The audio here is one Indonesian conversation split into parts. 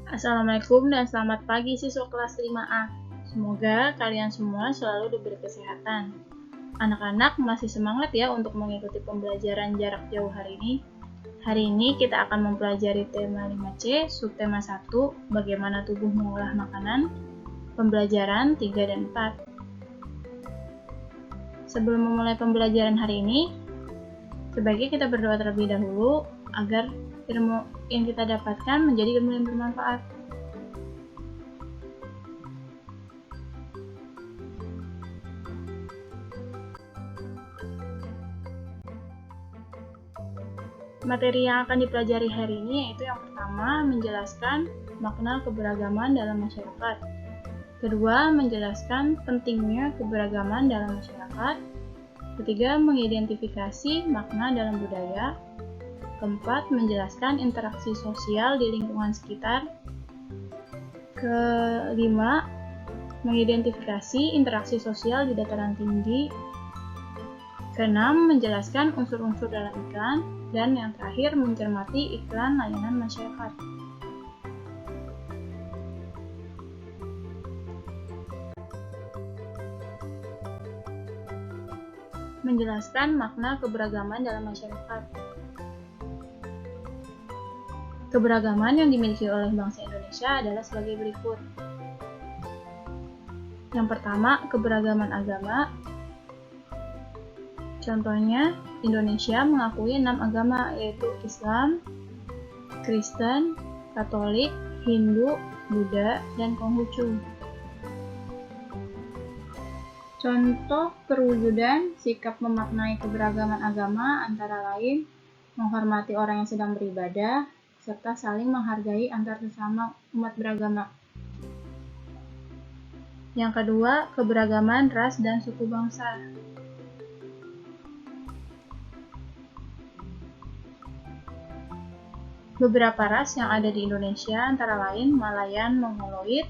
Assalamualaikum dan selamat pagi siswa kelas 5A. Semoga kalian semua selalu diberi kesehatan. Anak-anak masih semangat ya untuk mengikuti pembelajaran jarak jauh hari ini. Hari ini kita akan mempelajari tema 5C, subtema 1, bagaimana tubuh mengolah makanan, pembelajaran 3 dan 4. Sebelum memulai pembelajaran hari ini, sebaiknya kita berdoa terlebih dahulu agar ilmu yang kita dapatkan menjadi ilmu yang bermanfaat. Materi yang akan dipelajari hari ini yaitu yang pertama, menjelaskan makna keberagaman dalam masyarakat. Kedua, menjelaskan pentingnya keberagaman dalam masyarakat. Ketiga, mengidentifikasi makna dalam budaya. Keempat, menjelaskan interaksi sosial di lingkungan sekitar. Kelima, mengidentifikasi interaksi sosial di dataran tinggi. Keenam, menjelaskan unsur-unsur dalam iklan. Dan yang terakhir, mencermati iklan layanan masyarakat. Menjelaskan makna keberagaman dalam masyarakat. Keberagaman yang dimiliki oleh bangsa Indonesia adalah sebagai berikut. Yang pertama, keberagaman agama. Contohnya, Indonesia mengakui 6 agama, yaitu Islam, Kristen, Katolik, Hindu, Buddha, dan Konghucu. Contoh perwujudan sikap memaknai keberagaman agama antara lain menghormati orang yang sedang beribadah, serta saling menghargai antar sesama umat beragama. Yang kedua, keberagaman ras dan suku bangsa. Beberapa ras yang ada di Indonesia antara lain Malayan, Mongoloid,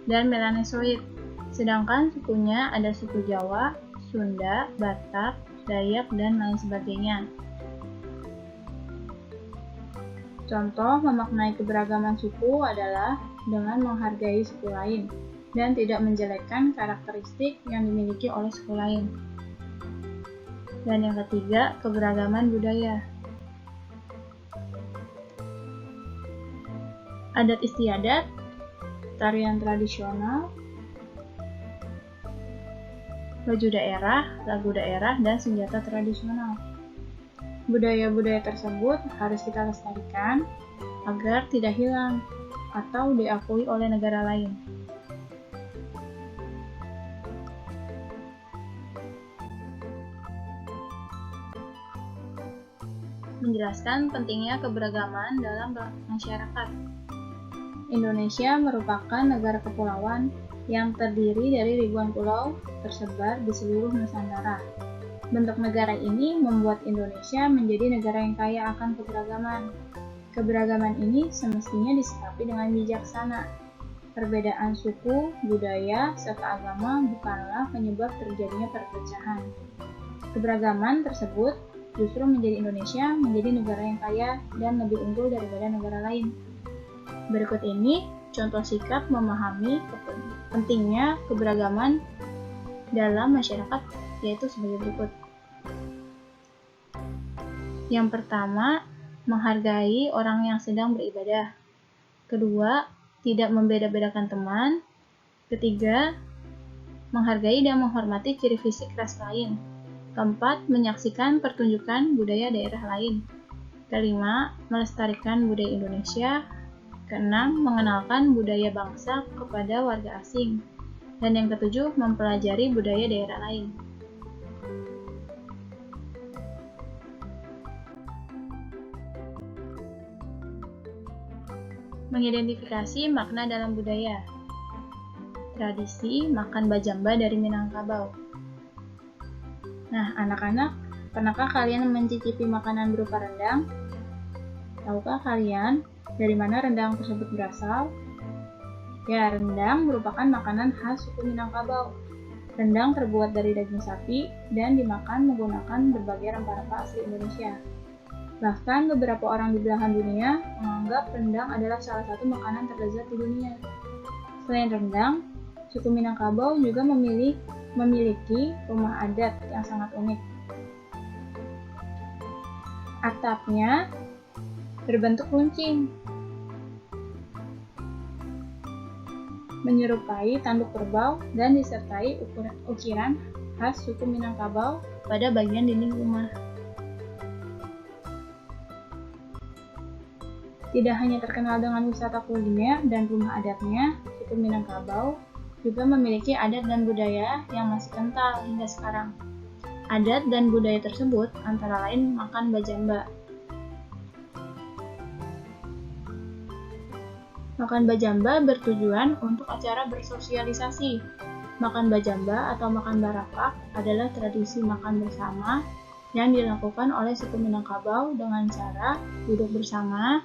dan Melanesoid. Sedangkan sukunya ada suku Jawa, Sunda, Batak, Dayak, dan lain sebagainya. Contoh memaknai keberagaman suku adalah dengan menghargai suku lain dan tidak menjelekkan karakteristik yang dimiliki oleh suku lain. Dan yang ketiga, keberagaman budaya. Adat istiadat, tarian tradisional, baju daerah, lagu daerah, dan senjata tradisional. Budaya-budaya tersebut harus kita lestarikan agar tidak hilang atau diakui oleh negara lain. Menjelaskan pentingnya keberagaman dalam masyarakat. Indonesia merupakan negara kepulauan yang terdiri dari ribuan pulau tersebar di seluruh Nusantara. Bentuk negara ini membuat Indonesia menjadi negara yang kaya akan keberagaman. Keberagaman ini semestinya disikapi dengan bijaksana. Perbedaan suku, budaya, serta agama bukanlah penyebab terjadinya perpecahan. Keberagaman tersebut justru menjadi Indonesia menjadi negara yang kaya dan lebih unggul daripada negara lain. Berikut ini contoh sikap memahami pentingnya keberagaman dalam masyarakat, yaitu sebagai berikut. Yang pertama, menghargai orang yang sedang beribadah. Kedua, tidak membeda-bedakan teman. Ketiga, menghargai dan menghormati ciri fisik ras lain. Keempat, menyaksikan pertunjukan budaya daerah lain. Kelima, melestarikan budaya Indonesia. Keenam, mengenalkan budaya bangsa kepada warga asing. Dan yang ketujuh, mempelajari budaya daerah lain. Mengidentifikasi makna dalam budaya. Tradisi makan bajamba dari Minangkabau. Nah, anak-anak, pernahkah kalian mencicipi makanan berupa rendang? Tahukah kalian dari mana rendang tersebut berasal? Ya, rendang merupakan makanan khas suku Minangkabau. Rendang terbuat dari daging sapi dan dimakan menggunakan berbagai rempah-rempah asli Indonesia. Bahkan beberapa orang di belahan dunia menganggap rendang adalah salah satu makanan terlezat di dunia. Selain rendang, suku Minangkabau juga memiliki rumah adat yang sangat unik. Atapnya berbentuk runcing, menyerupai tanduk kerbau dan disertai ukiran khas suku Minangkabau pada bagian dinding rumah. Tidak hanya terkenal dengan wisata kuliner dan rumah adatnya, suku Minangkabau juga memiliki adat dan budaya yang masih kental hingga sekarang. Adat dan budaya tersebut antara lain makan bajamba. Makan bajamba bertujuan untuk acara bersosialisasi. Makan bajamba atau makan barapak adalah tradisi makan bersama yang dilakukan oleh suku Minangkabau dengan cara duduk bersama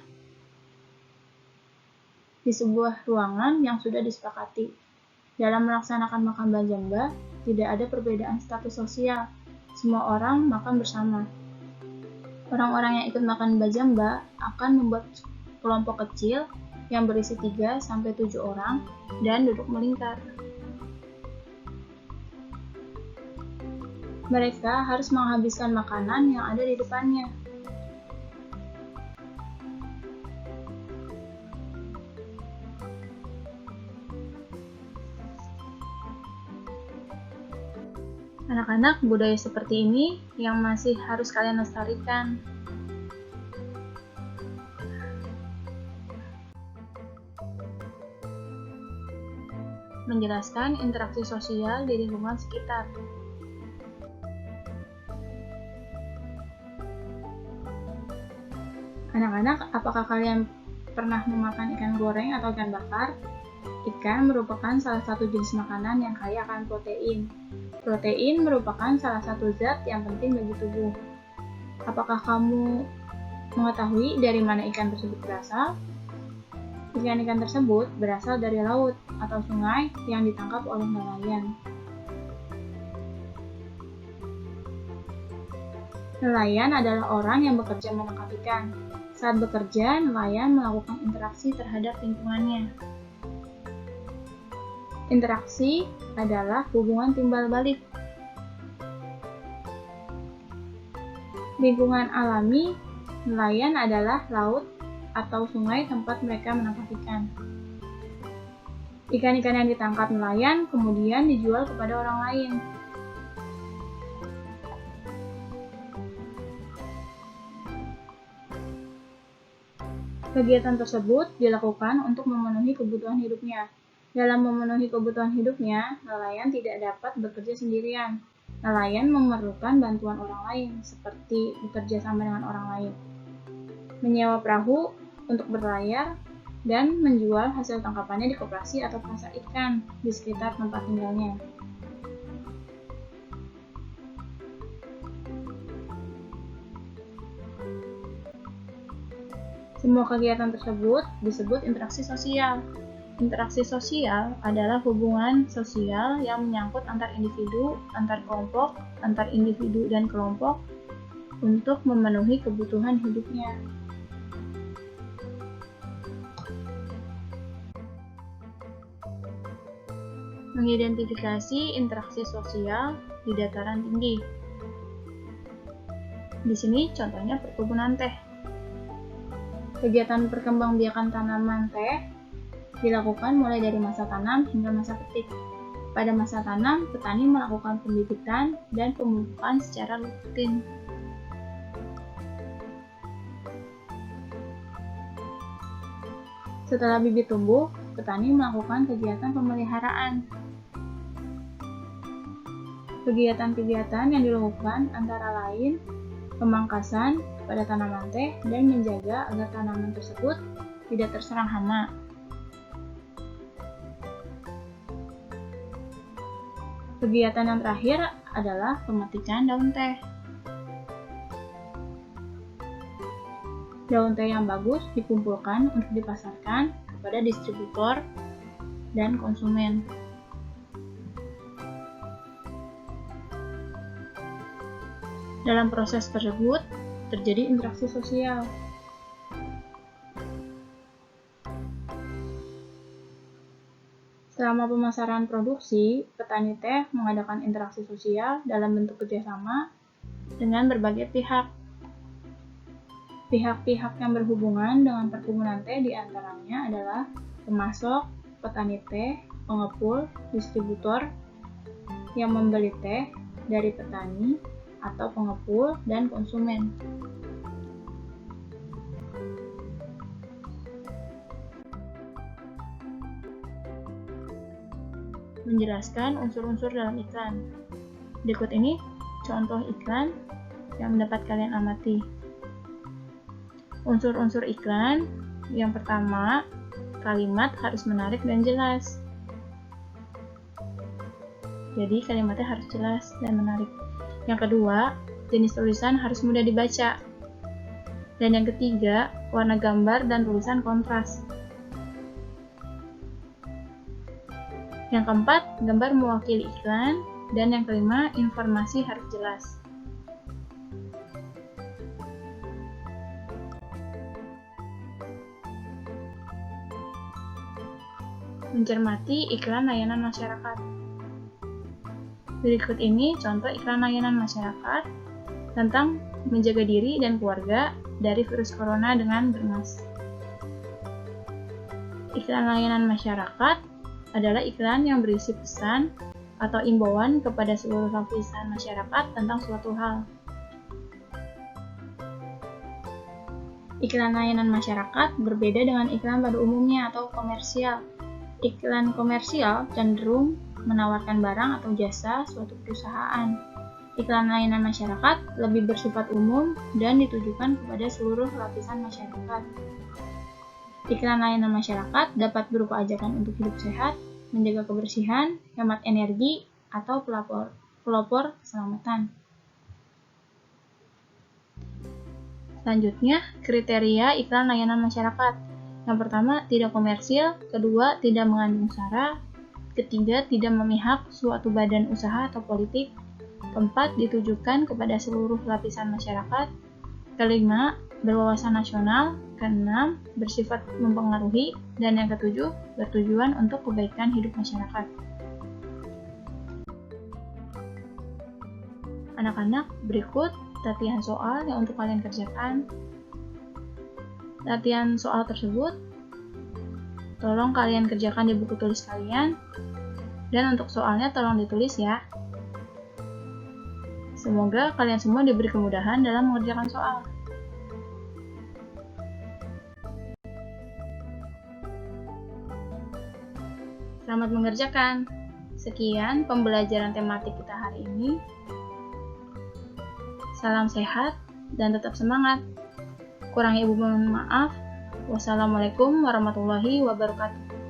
di sebuah ruangan yang sudah disepakati. Dalam melaksanakan makan bajamba, tidak ada perbedaan status sosial. Semua orang makan bersama. Orang-orang yang ikut makan bajamba akan membuat kelompok kecil yang berisi 3-7 orang dan duduk melingkar. Mereka harus menghabiskan makanan yang ada di depannya. Anak-anak, budaya seperti ini yang masih harus kalian lestarikan. Menjelaskan interaksi sosial di lingkungan sekitar. Anak-anak, apakah kalian pernah memakan ikan goreng atau ikan bakar? Ikan merupakan salah satu jenis makanan yang kaya akan protein. Protein merupakan salah satu zat yang penting bagi tubuh. Apakah kamu mengetahui dari mana ikan tersebut berasal? Ikan-ikan tersebut berasal dari laut atau sungai yang ditangkap oleh nelayan. Nelayan adalah orang yang bekerja menangkap ikan. Saat bekerja, nelayan melakukan interaksi terhadap lingkungannya. Interaksi adalah hubungan timbal balik. Lingkungan alami nelayan adalah laut atau sungai tempat mereka menangkap ikan. Ikan-ikan yang ditangkap nelayan kemudian dijual kepada orang lain. Kegiatan tersebut dilakukan untuk memenuhi kebutuhan hidupnya. Dalam memenuhi kebutuhan hidupnya, nelayan tidak dapat bekerja sendirian. Nelayan memerlukan bantuan orang lain, seperti bekerja sama dengan orang lain, menyewa perahu untuk berlayar, dan menjual hasil tangkapannya di koperasi atau pasar ikan di sekitar tempat tinggalnya. Semua kegiatan tersebut disebut interaksi sosial. Interaksi sosial adalah hubungan sosial yang menyangkut antar individu, antar kelompok, antar individu dan kelompok untuk memenuhi kebutuhan hidupnya. Mengidentifikasi interaksi sosial di dataran tinggi. Di sini contohnya perkebunan teh. Kegiatan perkembangbiakan tanaman teh dilakukan mulai dari masa tanam hingga masa petik. Pada masa tanam, petani melakukan pembibitan dan pemupukan secara rutin. Setelah bibit tumbuh, petani melakukan kegiatan pemeliharaan. Kegiatan-kegiatan yang dilakukan antara lain pemangkasan pada tanaman teh dan menjaga agar tanaman tersebut tidak terserang hama. Kegiatan yang terakhir adalah pemetikan daun teh. Daun teh yang bagus dikumpulkan untuk dipasarkan kepada distributor dan konsumen. Dalam proses tersebut, terjadi interaksi sosial. Selama pemasaran produksi, petani teh mengadakan interaksi sosial dalam bentuk kerjasama dengan berbagai pihak. Pihak-pihak yang berhubungan dengan perkebunan teh diantaranya adalah pemasok, petani teh, pengepul, distributor yang membeli teh dari petani atau pengepul, dan konsumen. Menjelaskan unsur-unsur dalam iklan. Berikut ini contoh iklan yang dapat kalian amati. Unsur-unsur iklan, yang pertama, kalimat harus menarik dan jelas. Jadi kalimatnya harus jelas dan menarik. Yang kedua, jenis tulisan harus mudah dibaca. Dan yang ketiga, warna gambar dan tulisan kontras. Yang keempat, gambar mewakili iklan. Dan yang kelima, informasi harus jelas. Mencermati iklan layanan masyarakat. Berikut ini contoh iklan layanan masyarakat tentang menjaga diri dan keluarga dari virus corona dengan bermas. Iklan layanan masyarakat adalah iklan yang berisi pesan atau imbauan kepada seluruh lapisan masyarakat tentang suatu hal. Iklan layanan masyarakat berbeda dengan iklan pada umumnya atau komersial. Iklan komersial cenderung menawarkan barang atau jasa suatu perusahaan. Iklan layanan masyarakat lebih bersifat umum dan ditujukan kepada seluruh lapisan masyarakat. Iklan layanan masyarakat dapat berupa ajakan untuk hidup sehat, menjaga kebersihan, hemat energi, atau pelopor keselamatan. Selanjutnya, kriteria iklan layanan masyarakat. Yang pertama, tidak komersil. Kedua, tidak mengandung sara. Ketiga, tidak memihak suatu badan usaha atau politik. Keempat, ditujukan kepada seluruh lapisan masyarakat. Kelima, berwawasan nasional. Keenam, bersifat mempengaruhi. Dan yang ketujuh, bertujuan untuk kebaikan hidup masyarakat. Anak-anak, berikut latihan soal yang untuk kalian kerjakan. Latihan soal tersebut tolong kalian kerjakan di buku tulis kalian, dan untuk soalnya tolong ditulis ya. Semoga kalian semua diberi kemudahan dalam mengerjakan soal. Selamat mengerjakan. Sekian pembelajaran tematik kita hari ini. Salam sehat dan tetap semangat. Kurang ibu mohon maaf. Wassalamualaikum warahmatullahi wabarakatuh.